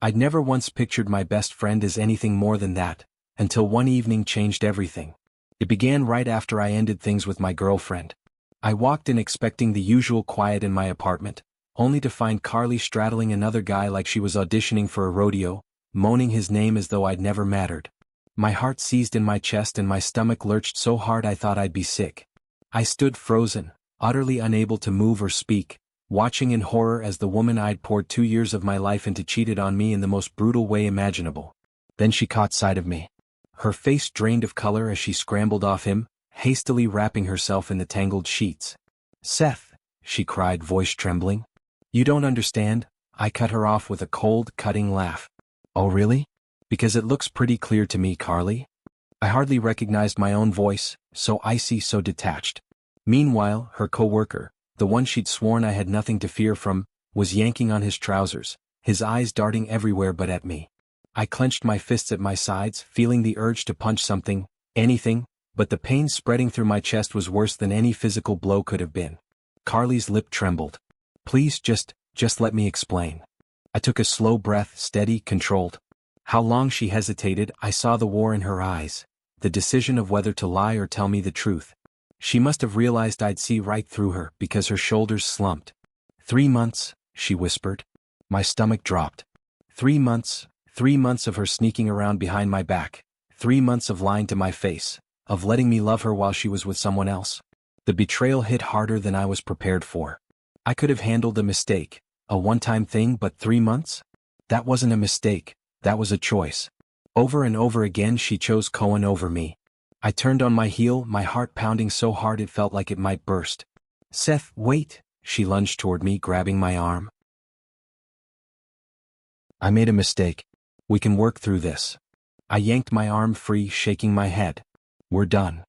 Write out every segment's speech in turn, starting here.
I'd never once pictured my best friend as anything more than that, until one evening changed everything. It began right after I ended things with my girlfriend. I walked in expecting the usual quiet in my apartment, only to find Carly straddling another guy like she was auditioning for a rodeo, moaning his name as though I'd never mattered. My heart seized in my chest and my stomach lurched so hard I thought I'd be sick. I stood frozen, utterly unable to move or speak, watching in horror as the woman I'd poured 2 years of my life into cheated on me in the most brutal way imaginable. Then she caught sight of me. Her face drained of color as she scrambled off him, hastily wrapping herself in the tangled sheets. "Seth," she cried, voice trembling. "You don't understand," I cut her off with a cold, cutting laugh. "Oh really? Because it looks pretty clear to me, Carly." I hardly recognized my own voice, so icy, so detached. Meanwhile, her co-worker, the one she'd sworn I had nothing to fear from, was yanking on his trousers, his eyes darting everywhere but at me. I clenched my fists at my sides, feeling the urge to punch something, anything, but the pain spreading through my chest was worse than any physical blow could have been. Carly's lip trembled. "Please, just let me explain." I took a slow breath, steady, controlled. How long she hesitated, I saw the war in her eyes, the decision of whether to lie or tell me the truth. She must have realized I'd see right through her, because her shoulders slumped. 3 months, she whispered. My stomach dropped. 3 months, 3 months of her sneaking around behind my back, 3 months of lying to my face, of letting me love her while she was with someone else. The betrayal hit harder than I was prepared for. I could have handled a mistake, a one-time thing, but 3 months? That wasn't a mistake, that was a choice. Over and over again she chose Cohen over me. I turned on my heel, my heart pounding so hard it felt like it might burst. "Seth, wait," she lunged toward me, grabbing my arm. "I made a mistake. We can work through this." I yanked my arm free, shaking my head. "We're done."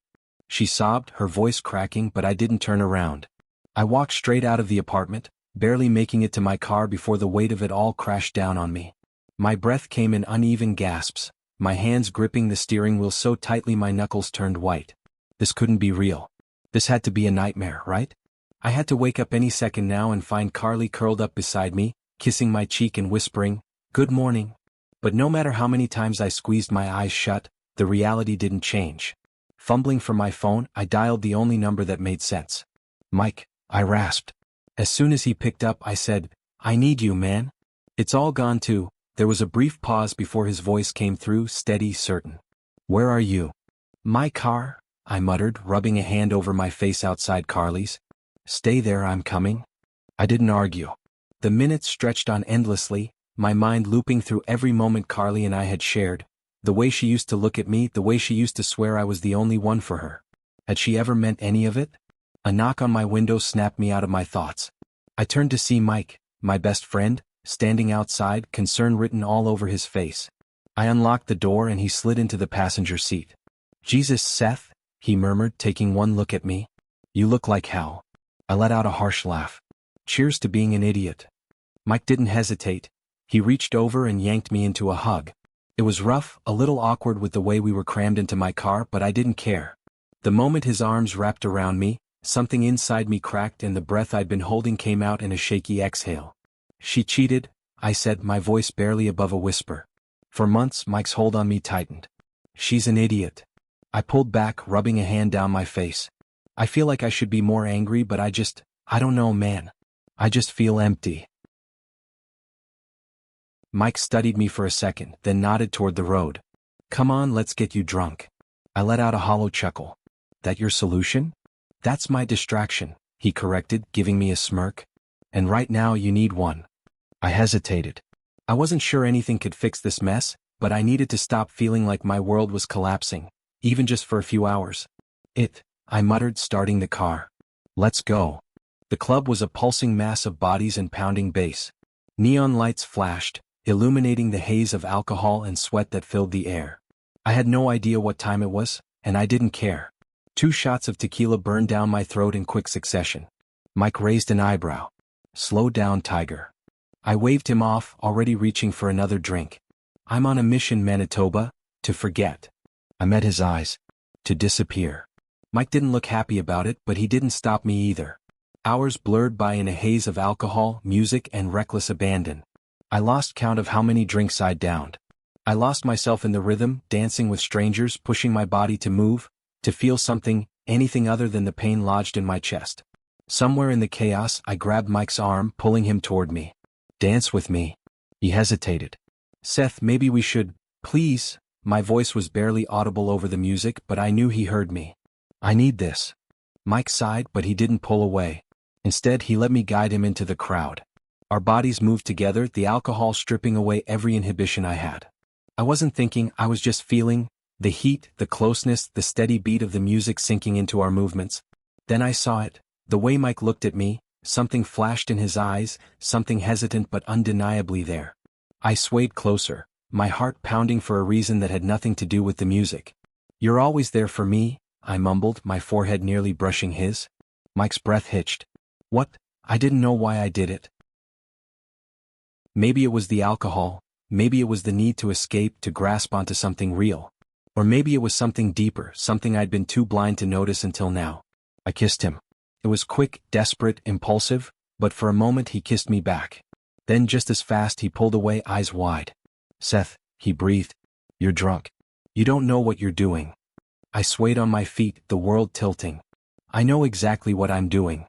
She sobbed, her voice cracking, but I didn't turn around. I walked straight out of the apartment, barely making it to my car before the weight of it all crashed down on me. My breath came in uneven gasps, my hands gripping the steering wheel so tightly my knuckles turned white. This couldn't be real. This had to be a nightmare, right? I had to wake up any second now and find Carly curled up beside me, kissing my cheek and whispering, "Good morning." But no matter how many times I squeezed my eyes shut, the reality didn't change. Fumbling for my phone, I dialed the only number that made sense. "Mike," I rasped. As soon as he picked up, I said, "I need you, man." "It's all gone too." There was a brief pause before his voice came through, steady, certain. "Where are you?" "My car," I muttered, rubbing a hand over my face outside Carly's. "Stay there, I'm coming." I didn't argue. The minutes stretched on endlessly, my mind looping through every moment Carly and I had shared, the way she used to look at me, the way she used to swear I was the only one for her. Had she ever meant any of it? A knock on my window snapped me out of my thoughts. I turned to see Mike, my best friend, standing outside, concern written all over his face. I unlocked the door and he slid into the passenger seat. "Jesus, Seth," he murmured, taking one look at me. "You look like hell." I let out a harsh laugh. "Cheers to being an idiot." Mike didn't hesitate. He reached over and yanked me into a hug. It was rough, a little awkward with the way we were crammed into my car, but I didn't care. The moment his arms wrapped around me, something inside me cracked and the breath I'd been holding came out in a shaky exhale. "She cheated," I said, my voice barely above a whisper. For months, Mike's hold on me tightened. "She's an idiot." I pulled back, rubbing a hand down my face. "I feel like I should be more angry, but I don't know, man. I just feel empty." Mike studied me for a second, then nodded toward the road. "Come on, let's get you drunk." I let out a hollow chuckle. "That your solution?" "That's my distraction," he corrected, giving me a smirk. "And right now you need one." I hesitated. I wasn't sure anything could fix this mess, but I needed to stop feeling like my world was collapsing, even just for a few hours. I muttered, starting the car. "Let's go." The club was a pulsing mass of bodies and pounding bass. Neon lights flashed, illuminating the haze of alcohol and sweat that filled the air. I had no idea what time it was, and I didn't care. 2 shots of tequila burned down my throat in quick succession. Mike raised an eyebrow. "Slow down, Tiger." I waved him off, already reaching for another drink. "I'm on a mission, Manitoba, to forget." I met his eyes. To disappear. Mike didn't look happy about it, but he didn't stop me either. Hours blurred by in a haze of alcohol, music, and reckless abandon. I lost count of how many drinks I'd downed. I lost myself in the rhythm, dancing with strangers, pushing my body to move, to feel something, anything other than the pain lodged in my chest. Somewhere in the chaos, I grabbed Mike's arm, pulling him toward me. "Dance with me." He hesitated. "Seth, maybe we should, please." My voice was barely audible over the music, but I knew he heard me. "I need this." Mike sighed, but he didn't pull away. Instead, he let me guide him into the crowd. Our bodies moved together, the alcohol stripping away every inhibition I had. I wasn't thinking, I was just feeling the heat, the closeness, the steady beat of the music sinking into our movements. Then I saw it, the way Mike looked at me, something flashed in his eyes, something hesitant but undeniably there. I swayed closer, my heart pounding for a reason that had nothing to do with the music. "You're always there for me," I mumbled, my forehead nearly brushing his. Mike's breath hitched. "What?" I didn't know why I did it. Maybe it was the alcohol, maybe it was the need to escape, to grasp onto something real. Or maybe it was something deeper, something I'd been too blind to notice until now. I kissed him. It was quick, desperate, impulsive, but for a moment he kissed me back. Then just as fast he pulled away, eyes wide. "Seth," he breathed. "You're drunk. You don't know what you're doing." I swayed on my feet, the world tilting. "I know exactly what I'm doing."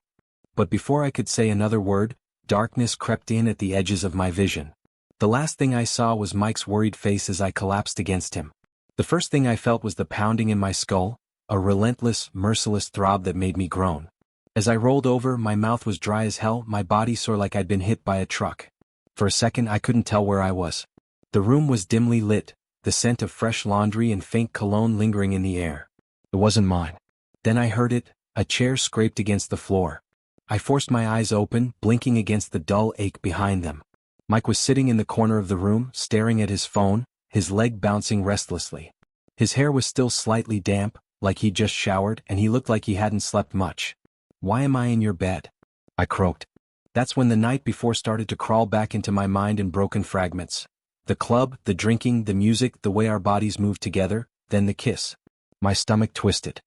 But before I could say another word, darkness crept in at the edges of my vision. The last thing I saw was Mike's worried face as I collapsed against him. The first thing I felt was the pounding in my skull, a relentless, merciless throb that made me groan. As I rolled over, my mouth was dry as hell, my body sore like I'd been hit by a truck. For a second I couldn't tell where I was. The room was dimly lit, the scent of fresh laundry and faint cologne lingering in the air. It wasn't mine. Then I heard it, a chair scraped against the floor. I forced my eyes open, blinking against the dull ache behind them. Mike was sitting in the corner of the room, staring at his phone, his leg bouncing restlessly. His hair was still slightly damp, like he'd just showered, and he looked like he hadn't slept much. "Why am I in your bed?" I croaked. That's when the night before started to crawl back into my mind in broken fragments. The club, the drinking, the music, the way our bodies moved together, then the kiss. My stomach twisted.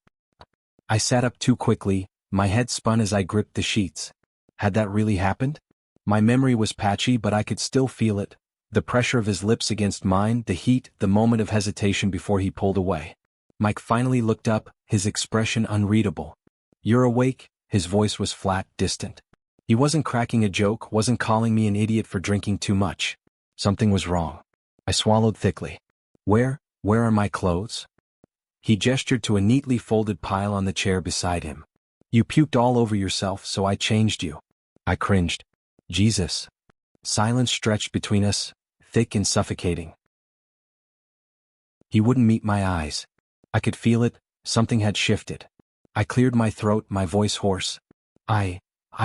I sat up too quickly, my head spun as I gripped the sheets. Had that really happened? My memory was patchy, but I could still feel it. The pressure of his lips against mine, the heat, the moment of hesitation before he pulled away. Mike finally looked up, his expression unreadable. "You're awake?" His voice was flat, distant. He wasn't cracking a joke, wasn't calling me an idiot for drinking too much. Something was wrong. I swallowed thickly. Where are my clothes?" He gestured to a neatly folded pile on the chair beside him. "You puked all over yourself, so I changed you." I cringed. "Jesus." Silence stretched between us, thick and suffocating. He wouldn't meet my eyes. I could feel it, something had shifted. I cleared my throat, my voice hoarse. I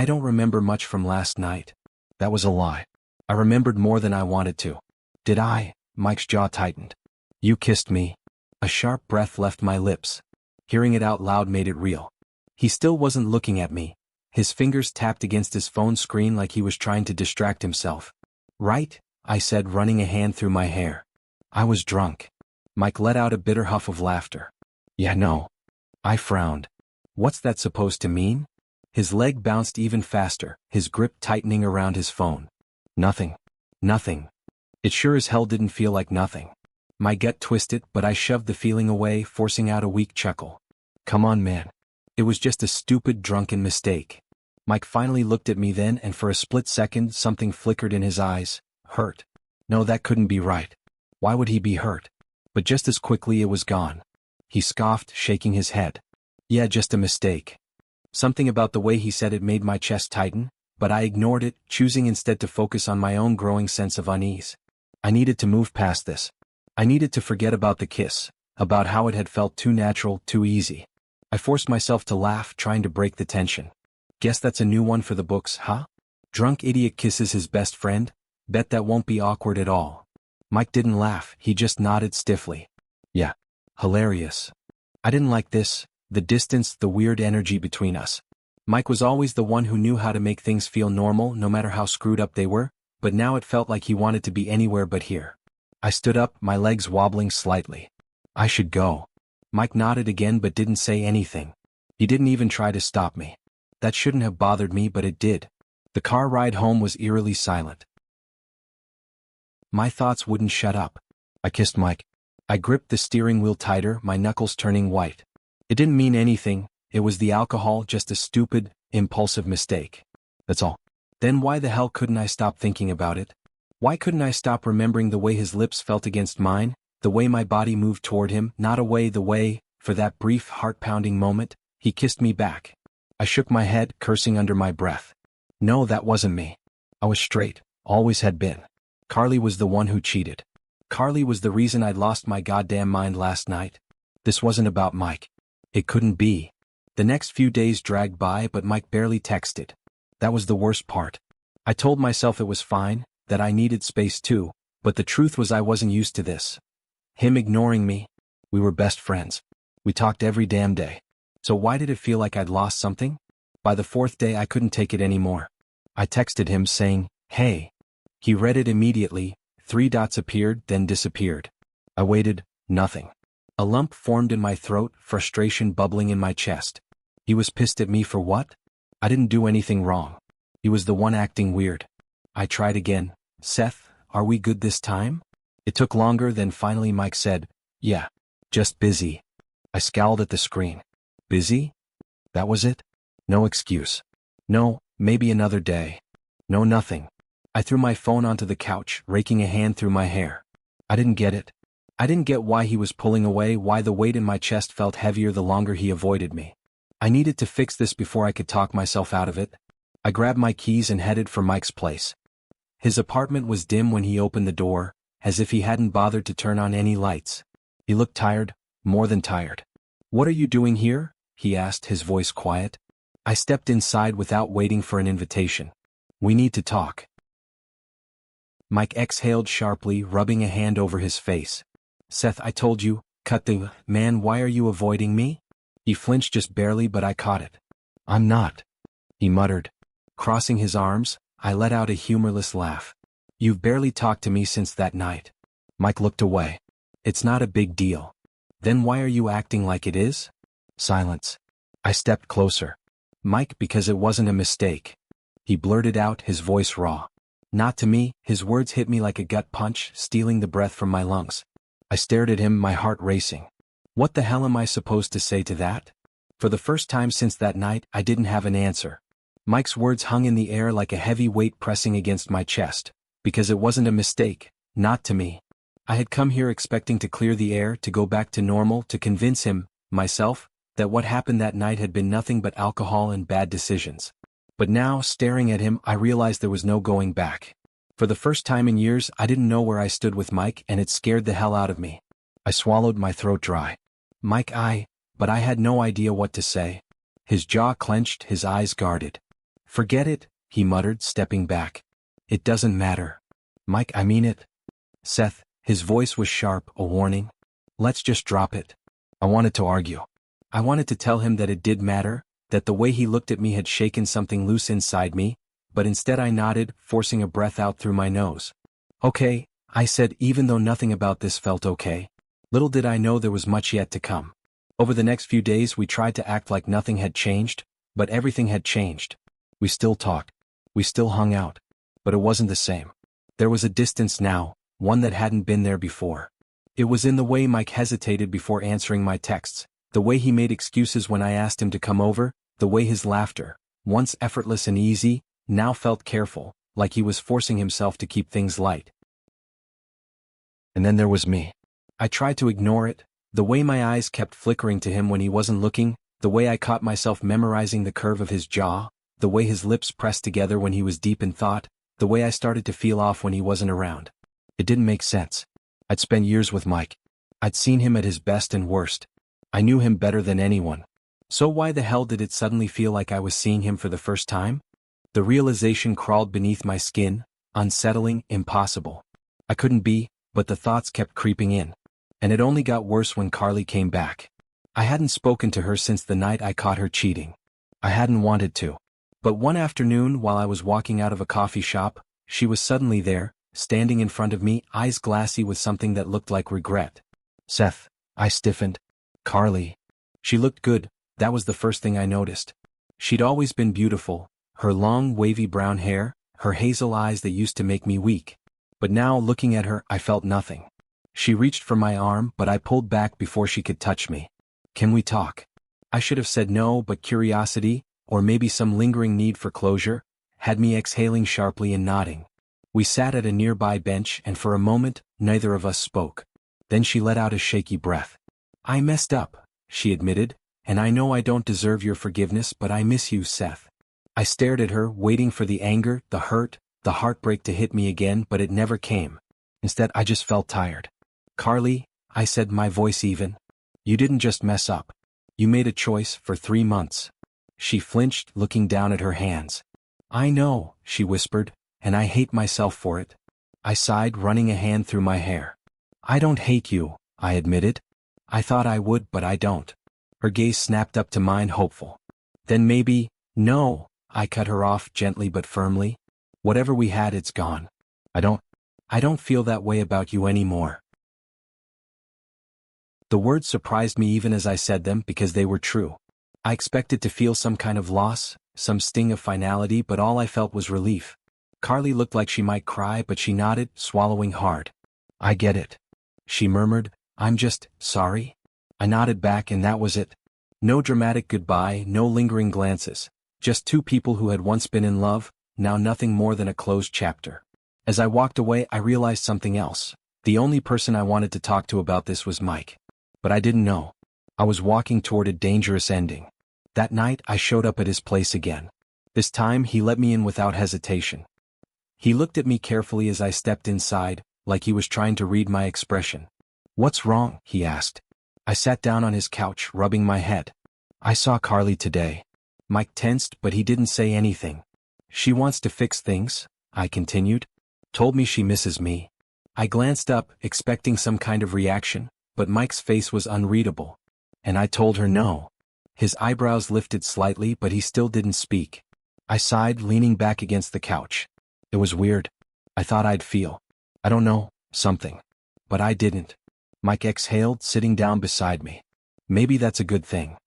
don't remember much from last night." That was a lie. I remembered more than I wanted to. "Did I?" Mike's jaw tightened. "You kissed me." A sharp breath left my lips. Hearing it out loud made it real. He still wasn't looking at me. His fingers tapped against his phone screen like he was trying to distract himself. "Right?" I said, running a hand through my hair. "I was drunk." Mike let out a bitter huff of laughter. "Yeah, no." I frowned. "What's that supposed to mean?" His leg bounced even faster, his grip tightening around his phone. "Nothing. Nothing." It sure as hell didn't feel like nothing. My gut twisted, but I shoved the feeling away, forcing out a weak chuckle. "Come on, man. It was just a stupid, drunken mistake." Mike finally looked at me then, and for a split second something flickered in his eyes. Hurt. No, that couldn't be right. Why would he be hurt? But just as quickly it was gone. He scoffed, shaking his head. "Yeah, just a mistake." Something about the way he said it made my chest tighten, but I ignored it, choosing instead to focus on my own growing sense of unease. I needed to move past this. I needed to forget about the kiss, about how it had felt too natural, too easy. I forced myself to laugh, trying to break the tension. "Guess that's a new one for the books, huh? Drunk idiot kisses his best friend? Bet that won't be awkward at all." Mike didn't laugh, he just nodded stiffly. "Yeah. Hilarious." I didn't like this, the distance, the weird energy between us. Mike was always the one who knew how to make things feel normal, no matter how screwed up they were, but now it felt like he wanted to be anywhere but here. I stood up, my legs wobbling slightly. "I should go." Mike nodded again but didn't say anything. He didn't even try to stop me. That shouldn't have bothered me, but it did. The car ride home was eerily silent. My thoughts wouldn't shut up. I kissed Mike. I gripped the steering wheel tighter, my knuckles turning white. It didn't mean anything, it was the alcohol, just a stupid, impulsive mistake. That's all. Then why the hell couldn't I stop thinking about it? Why couldn't I stop remembering the way his lips felt against mine, the way my body moved toward him, not away, the way, for that brief, heart-pounding moment, he kissed me back. I shook my head, cursing under my breath. No, that wasn't me. I was straight, always had been. Carly was the one who cheated. Carly was the reason I'd lost my goddamn mind last night. This wasn't about Mike. It couldn't be. The next few days dragged by, but Mike barely texted. That was the worst part. I told myself it was fine, that I needed space too, but the truth was I wasn't used to this. Him ignoring me. We were best friends. We talked every damn day. So why did it feel like I'd lost something? By the fourth day I couldn't take it anymore. I texted him saying, "Hey." He read it immediately, 3 dots appeared, then disappeared. I waited, nothing. A lump formed in my throat, frustration bubbling in my chest. He was pissed at me for what? I didn't do anything wrong. He was the one acting weird. I tried again. "Seth, are we good this time?" It took longer, then finally Mike said, "Yeah. Just busy." I scowled at the screen. Busy? That was it? No excuse. No, maybe another day. No, nothing. I threw my phone onto the couch, raking a hand through my hair. I didn't get it. I didn't get why he was pulling away, why the weight in my chest felt heavier the longer he avoided me. I needed to fix this before I could talk myself out of it. I grabbed my keys and headed for Mike's place. His apartment was dim when he opened the door, as if he hadn't bothered to turn on any lights. He looked tired, more than tired. "What are you doing here?" he asked, his voice quiet. I stepped inside without waiting for an invitation. "We need to talk." Mike exhaled sharply, rubbing a hand over his face. "Seth, I told you, cut the man, why are you avoiding me?" He flinched just barely, but I caught it. "I'm not," he muttered. Crossing his arms, I let out a humorless laugh. "You've barely talked to me since that night." Mike looked away. "It's not a big deal." "Then why are you acting like it is?" Silence. I stepped closer. "Mike, because it wasn't a mistake." He blurted out, his voice raw. "Not to me." His words hit me like a gut punch, stealing the breath from my lungs. I stared at him, my heart racing. What the hell am I supposed to say to that? For the first time since that night, I didn't have an answer. Mike's words hung in the air like a heavy weight pressing against my chest. Because it wasn't a mistake, not to me. I had come here expecting to clear the air, to go back to normal, to convince him, myself, that what happened that night had been nothing but alcohol and bad decisions. But now, staring at him, I realized there was no going back. For the first time in years, I didn't know where I stood with Mike, and it scared the hell out of me. I swallowed, my throat dry. "Mike, but I had no idea what to say." His jaw clenched, his eyes guarded. "Forget it," he muttered, stepping back. "It doesn't matter." "Mike, I mean it." "Seth," his voice was sharp, a warning. "Let's just drop it." I wanted to argue. I wanted to tell him that it did matter, that the way he looked at me had shaken something loose inside me, but instead I nodded, forcing a breath out through my nose. "Okay," I said, even though nothing about this felt okay. Little did I know there was much yet to come. Over the next few days we tried to act like nothing had changed, but everything had changed. We still talked. We still hung out. But it wasn't the same. There was a distance now, one that hadn't been there before. It was in the way Mike hesitated before answering my texts, the way he made excuses when I asked him to come over, the way his laughter, once effortless and easy, now felt careful, like he was forcing himself to keep things light. And then there was me. I tried to ignore it, the way my eyes kept flickering to him when he wasn't looking, the way I caught myself memorizing the curve of his jaw, the way his lips pressed together when he was deep in thought, the way I started to feel off when he wasn't around. It didn't make sense. I'd spent years with Mike. I'd seen him at his best and worst. I knew him better than anyone. So why the hell did it suddenly feel like I was seeing him for the first time? The realization crawled beneath my skin, unsettling, impossible. I couldn't be, but the thoughts kept creeping in. And it only got worse when Carly came back. I hadn't spoken to her since the night I caught her cheating. I hadn't wanted to. But one afternoon while I was walking out of a coffee shop, she was suddenly there, standing in front of me, eyes glassy with something that looked like regret. "Seth," I stiffened. "Carly." She looked good, that was the first thing I noticed. She'd always been beautiful, her long wavy brown hair, her hazel eyes that used to make me weak. But now, looking at her, I felt nothing. She reached for my arm, but I pulled back before she could touch me. "Can we talk?" I should have said no, but curiosity, or maybe some lingering need for closure, had me exhaling sharply and nodding. We sat at a nearby bench, and for a moment, neither of us spoke. Then she let out a shaky breath. "I messed up," she admitted, "and I know I don't deserve your forgiveness, but I miss you, Seth." I stared at her, waiting for the anger, the hurt, the heartbreak to hit me again, but it never came. Instead, I just felt tired. "Carly," I said, my voice even, "you didn't just mess up. You made a choice for 3 months." She flinched, looking down at her hands. "I know," she whispered, "and I hate myself for it." I sighed, running a hand through my hair. "I don't hate you," I admitted. "I thought I would, but I don't." Her gaze snapped up to mine, hopeful. "Then maybe—" "No," I cut her off gently but firmly. "Whatever we had, it's gone. I don't feel that way about you anymore." The words surprised me even as I said them, because they were true. I expected to feel some kind of loss, some sting of finality, but all I felt was relief. Carly looked like she might cry, but she nodded, swallowing hard. "I get it," she murmured. "I'm just sorry." I nodded back, and that was it. No dramatic goodbye, no lingering glances. Just two people who had once been in love, now nothing more than a closed chapter. As I walked away, I realized something else. The only person I wanted to talk to about this was Mike. But I didn't know. I was walking toward a dangerous ending. That night, I showed up at his place again. This time, he let me in without hesitation. He looked at me carefully as I stepped inside, like he was trying to read my expression. "What's wrong?" he asked. I sat down on his couch, rubbing my head. "I saw Carly today." Mike tensed, but he didn't say anything. "She wants to fix things," I continued. "Told me she misses me." I glanced up, expecting some kind of reaction, but Mike's face was unreadable. "And I told her no." His eyebrows lifted slightly, but he still didn't speak. I sighed, leaning back against the couch. It was weird. I thought I'd feel, I don't know, something. But I didn't. Mike exhaled, sitting down beside me. "Maybe that's a good thing."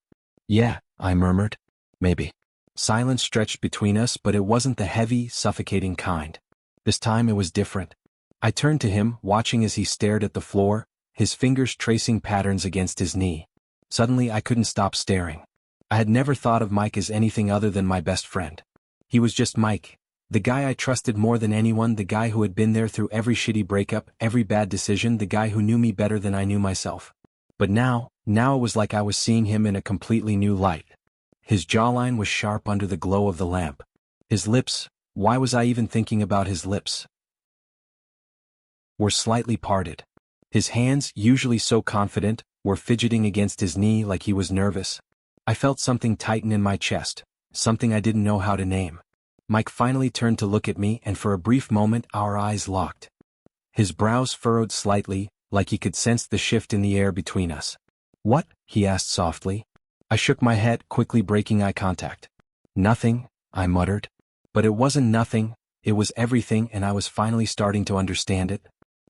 "Yeah," I murmured. "Maybe." Silence stretched between us, but it wasn't the heavy, suffocating kind. This time it was different. I turned to him, watching as he stared at the floor, his fingers tracing patterns against his knee. Suddenly I couldn't stop staring. I had never thought of Mike as anything other than my best friend. He was just Mike. The guy I trusted more than anyone, the guy who had been there through every shitty breakup, every bad decision, the guy who knew me better than I knew myself. But now it was like I was seeing him in a completely new light. His jawline was sharp under the glow of the lamp. His lips, why was I even thinking about his lips, were slightly parted. His hands, usually so confident, were fidgeting against his knee like he was nervous. I felt something tighten in my chest, something I didn't know how to name. Mike finally turned to look at me, and for a brief moment our eyes locked. His brows furrowed slightly, like he could sense the shift in the air between us. "What?" he asked softly. I shook my head, quickly breaking eye contact. "Nothing," I muttered. But it wasn't nothing, it was everything, and I was finally starting to understand it.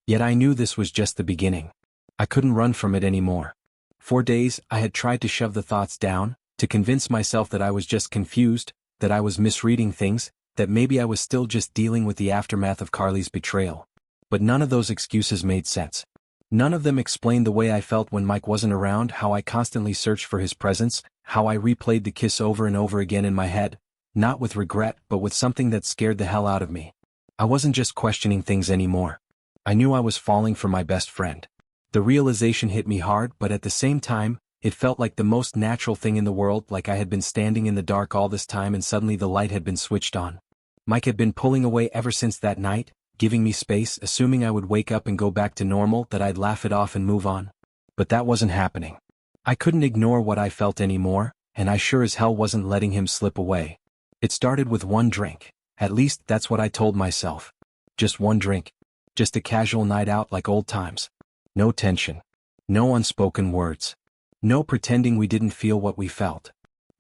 Yet I knew this was just the beginning. I couldn't run from it anymore. For days, I had tried to shove the thoughts down, to convince myself that I was just confused, that I was misreading things, that maybe I was still just dealing with the aftermath of Carly's betrayal. But none of those excuses made sense. None of them explained the way I felt when Mike wasn't around, how I constantly searched for his presence, how I replayed the kiss over and over again in my head, not with regret, but with something that scared the hell out of me. I wasn't just questioning things anymore. I knew I was falling for my best friend. The realization hit me hard, but at the same time, it felt like the most natural thing in the world, like I had been standing in the dark all this time and suddenly the light had been switched on. Mike had been pulling away ever since that night, giving me space, assuming I would wake up and go back to normal, that I'd laugh it off and move on. But that wasn't happening. I couldn't ignore what I felt anymore, and I sure as hell wasn't letting him slip away. It started with one drink. At least that's what I told myself. Just one drink. Just a casual night out like old times. No tension. No unspoken words. No pretending we didn't feel what we felt.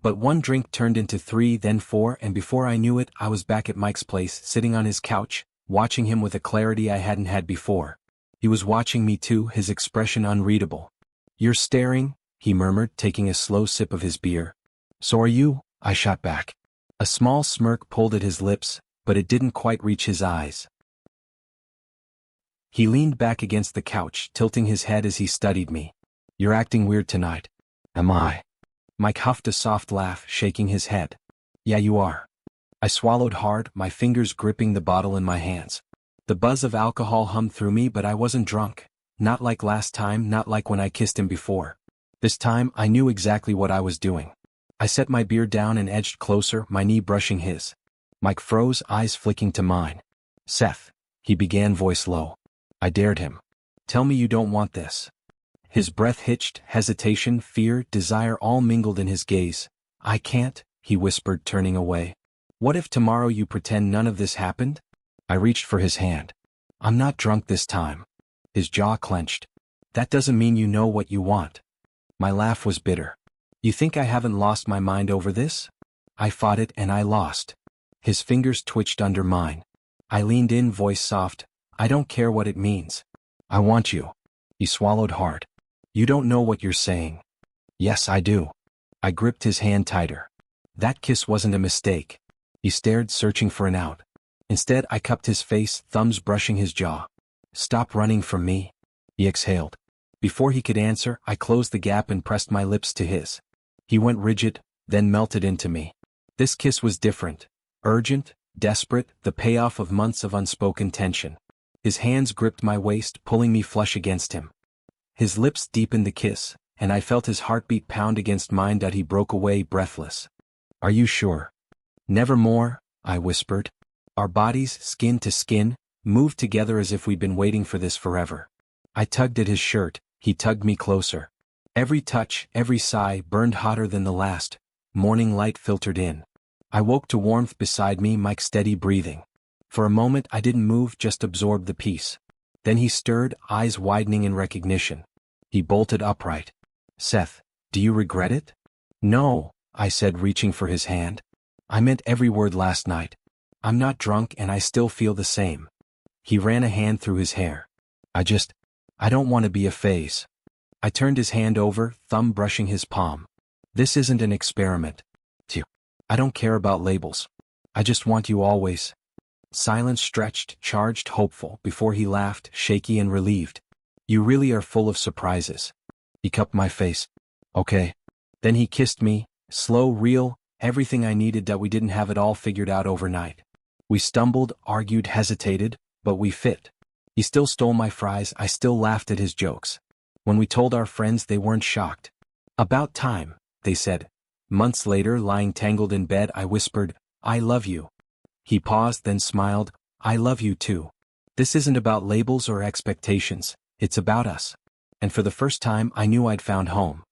But one drink turned into 3, then 4, and before I knew it, I was back at Mike's place, sitting on his couch, watching him with a clarity I hadn't had before. He was watching me too, his expression unreadable. "You're staring," he murmured, taking a slow sip of his beer. "So are you," I shot back. A small smirk pulled at his lips, but it didn't quite reach his eyes. He leaned back against the couch, tilting his head as he studied me. You're acting weird tonight. Am I? Mike huffed a soft laugh, shaking his head. Yeah, you are. I swallowed hard, my fingers gripping the bottle in my hands. The buzz of alcohol hummed through me, but I wasn't drunk. Not like last time, not like when I kissed him before. This time, I knew exactly what I was doing. I set my beer down and edged closer, my knee brushing his. Mike froze, eyes flicking to mine. Seth, he began, voice low. I dared him. Tell me you don't want this. His breath hitched, hesitation, fear, desire all mingled in his gaze. I can't, he whispered, turning away. What if tomorrow you pretend none of this happened? I reached for his hand. I'm not drunk this time. His jaw clenched. That doesn't mean you know what you want. My laugh was bitter. You think I haven't lost my mind over this? I fought it and I lost. His fingers twitched under mine. I leaned in, voice soft. I don't care what it means. I want you. He swallowed hard. You don't know what you're saying. Yes, I do. I gripped his hand tighter. That kiss wasn't a mistake. He stared, searching for an out. Instead, I cupped his face, thumbs brushing his jaw. Stop running from me. He exhaled. Before he could answer, I closed the gap and pressed my lips to his. He went rigid, then melted into me. This kiss was different. Urgent, desperate, the payoff of months of unspoken tension. His hands gripped my waist, pulling me flush against him. His lips deepened the kiss, and I felt his heartbeat pound against mine. He broke away, breathless. Are you sure? Never more, I whispered. Our bodies, skin to skin, moved together as if we'd been waiting for this forever. I tugged at his shirt, he tugged me closer. Every touch, every sigh burned hotter than the last. Morning light filtered in. I woke to warmth beside me, Mike's steady breathing. For a moment I didn't move, just absorbed the peace. Then he stirred, eyes widening in recognition. He bolted upright. Seth, do you regret it? No, I said, reaching for his hand. I meant every word last night. I'm not drunk and I still feel the same. He ran a hand through his hair. I don't want to be a phase. I turned his hand over, thumb brushing his palm. This isn't an experiment. I don't care about labels. I just want you always. Silence stretched, charged, hopeful, before he laughed, shaky and relieved. You really are full of surprises. He cupped my face. Okay. Then he kissed me, slow, real, everything I needed. We didn't have it all figured out overnight. We stumbled, argued, hesitated, but we fit. He still stole my fries, I still laughed at his jokes. When we told our friends, they weren't shocked. About time, they said. Months later, lying tangled in bed, I whispered, I love you. He paused, then smiled, I love you too. This isn't about labels or expectations, it's about us. And for the first time, I knew I'd found home.